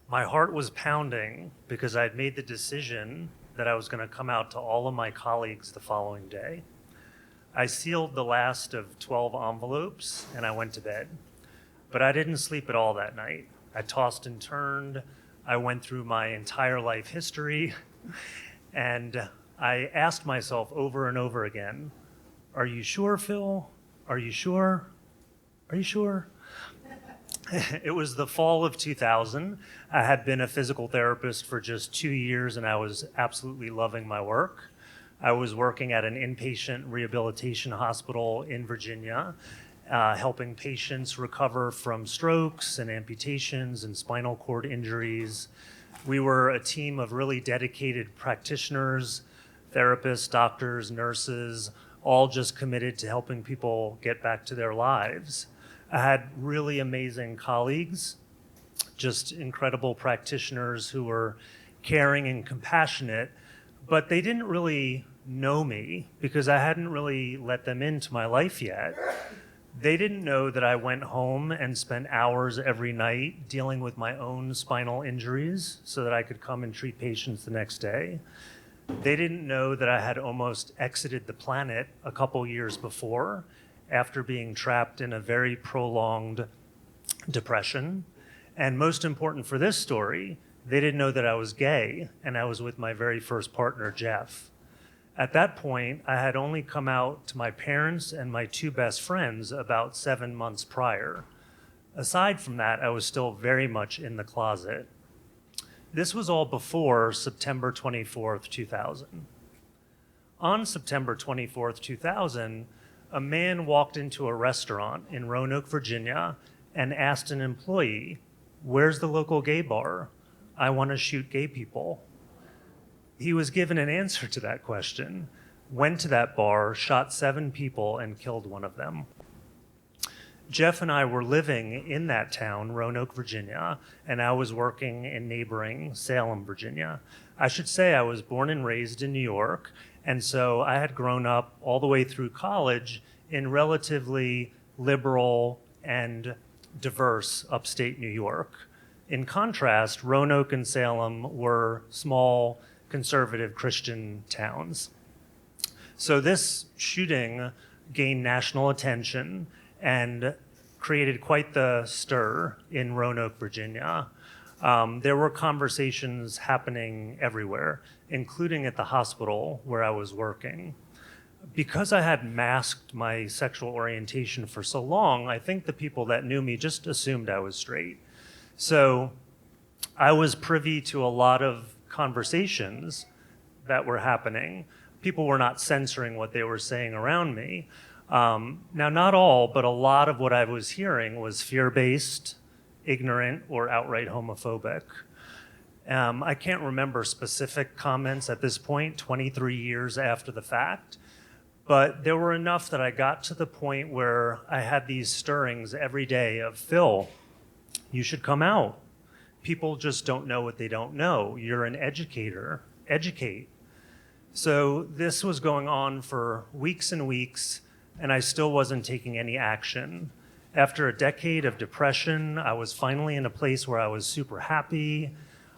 My heart was pounding because I'd made the decision that I was going to come out to all of my colleagues the following day. I sealed the last of 12 envelopes and I went to bed. But I didn't sleep at all that night. I tossed and turned. I went through my entire life history and I asked myself over and over again, are you sure, Phil? Are you sure? Are you sure? It was the fall of 2000. I had been a physical therapist for just 2 years and I was absolutely loving my work. I was working at an inpatient rehabilitation hospital in Virginia, helping patients recover from strokes and amputations and spinal cord injuries. We were a team of really dedicated practitioners, therapists, doctors, nurses, all just committed to helping people get back to their lives. I had really amazing colleagues, just incredible practitioners who were caring and compassionate, but they didn't really know me because I hadn't really let them into my life yet. They didn't know that I went home and spent hours every night dealing with my own spinal injuries so that I could come and treat patients the next day. They didn't know that I had almost exited the planet a couple years before after being trapped in a very prolonged depression. And most important for this story, they didn't know that I was gay and I was with my very first partner, Jeff. At that point, I had only come out to my parents and my two best friends about 7 months prior. Aside from that, I was still very much in the closet. This was all before September 24th, 2000. On September 24th, 2000, a man walked into a restaurant in Roanoke, Virginia, and asked an employee, "Where's the local gay bar? I want to shoot gay people." He was given an answer to that question, went to that bar, shot 7 people, and killed one of them. Jeff and I were living in that town, Roanoke, Virginia, and I was working in neighboring Salem, Virginia. I should say I was born and raised in New York, and so I had grown up all the way through college in relatively liberal and diverse upstate New York. In contrast, Roanoke and Salem were small, conservative Christian towns. So this shooting gained national attention and created quite the stir in Roanoke, Virginia. There were conversations happening everywhere, including at the hospital where I was working. Because I had masked my sexual orientation for so long, I think the people that knew me just assumed I was straight. So I was privy to a lot of conversations that were happening. People were not censoring what they were saying around me. Now, not all, but a lot of what I was hearing was fear-based, ignorant, or outright homophobic. I can't remember specific comments at this point, 23 years after the fact, but there were enough that I got to the point where I had these stirrings every day of, "Phil, you should come out. People just don't know what they don't know. You're an educator. Educate." So this was going on for weeks and weeks, and I still wasn't taking any action. After a decade of depression, I was finally in a place where I was super happy.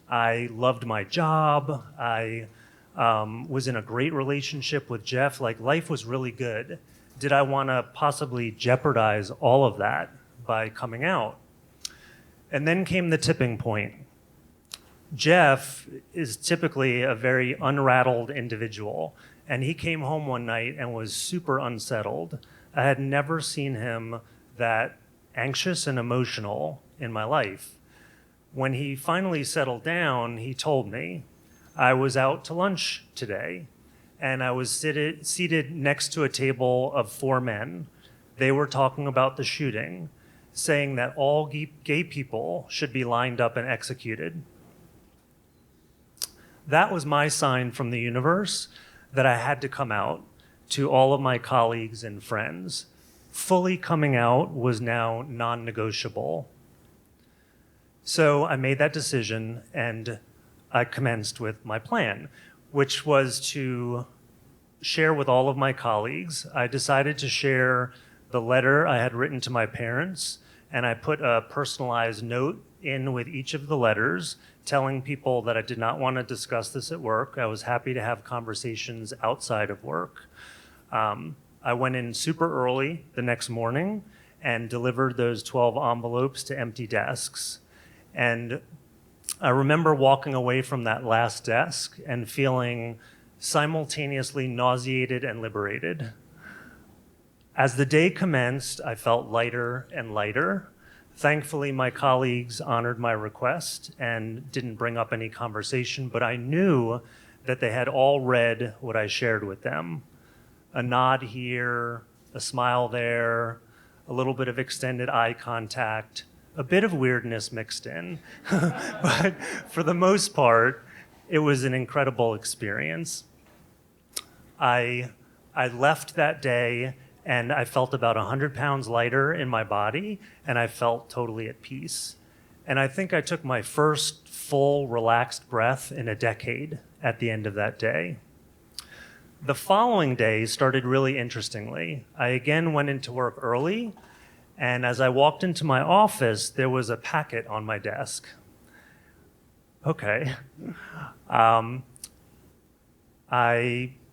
I loved my job. I was in a great relationship with Jeff. Like, life was really good. Did I want to possibly jeopardize all of that by coming out? And then came the tipping point. Jeff is typically a very unrattled individual, and he came home one night and was super unsettled. I had never seen him that anxious and emotional in my life. When he finally settled down, he told me, "I was out to lunch today, and I was seated next to a table of 4 men. They were talking about the shooting, saying that all gay people should be lined up and executed." That was my sign from the universe that I had to come out to all of my colleagues and friends. Fully coming out was now non-negotiable. So I made that decision and I commenced with my plan, which was to share with all of my colleagues. I decided to share the letter I had written to my parents, and I put a personalized note in with each of the letters, telling people that I did not want to discuss this at work. I was happy to have conversations outside of work. I went in super early the next morning and delivered those 12 envelopes to empty desks. And I remember walking away from that last desk and feeling simultaneously nauseated and liberated. As the day commenced, I felt lighter and lighter. Thankfully, my colleagues honored my request and didn't bring up any conversation, but I knew that they had all read what I shared with them. A nod here, a smile there, a little bit of extended eye contact, a bit of weirdness mixed in. But for the most part, it was an incredible experience. I left that day and I felt about 100 pounds lighter in my body, and I felt totally at peace. And I think I took my first full relaxed breath in a decade at the end of that day. The following day started really interestingly. I again went into work early, and as I walked into my office, there was a packet on my desk. Okay. I,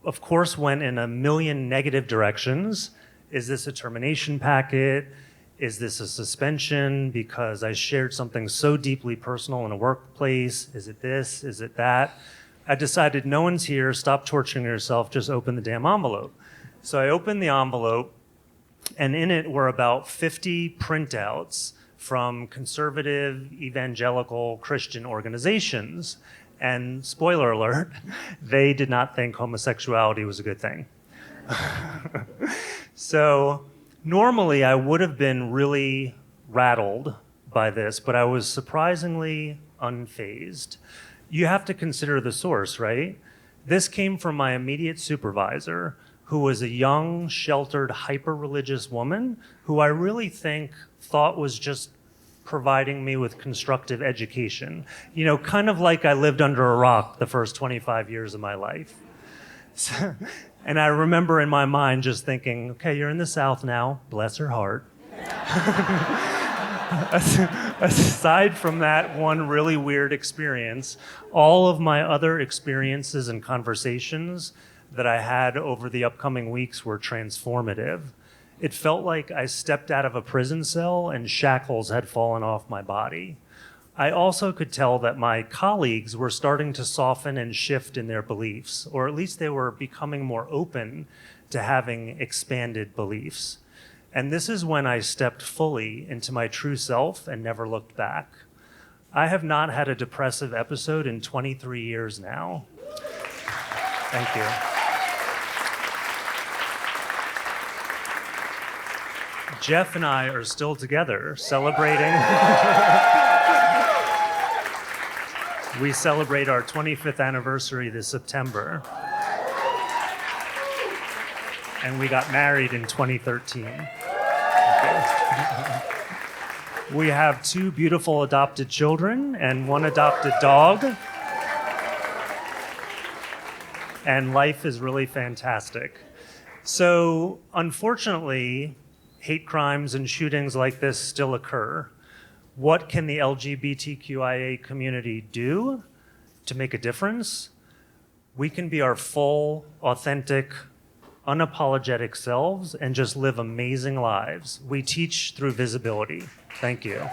of course, went in a million negative directions. Is this a termination packet? Is this a suspension because I shared something so deeply personal in a workplace? Is it this? Is it that? I decided no one's here, stop torturing yourself, just open the damn envelope. So I opened the envelope, and in it were about 50 printouts from conservative, evangelical Christian organizations. And spoiler alert, they did not think homosexuality was a good thing. So normally I would have been really rattled by this, but I was surprisingly unfazed. You have to consider the source, right? This came from my immediate supervisor, who was a young, sheltered, hyper-religious woman who I really think thought was just providing me with constructive education. You know, kind of like I lived under a rock the first 25 years of my life. And I remember in my mind just thinking, okay, you're in the South now, bless her heart. Aside from that one really weird experience, all of my other experiences and conversations that I had over the upcoming weeks were transformative. It felt like I stepped out of a prison cell and shackles had fallen off my body. I also could tell that my colleagues were starting to soften and shift in their beliefs, or at least they were becoming more open to having expanded beliefs. And this is when I stepped fully into my true self and never looked back. I have not had a depressive episode in 23 years now. Thank you. Jeff and I are still together celebrating. We celebrate our 25th anniversary this September. And we got married in 2013. We have 2 beautiful adopted children and 1 adopted dog. And life is really fantastic. So, unfortunately, hate crimes and shootings like this still occur. What can the LGBTQIA community do to make a difference? We can be our full, authentic, unapologetic selves and just live amazing lives. We teach through visibility. Thank you.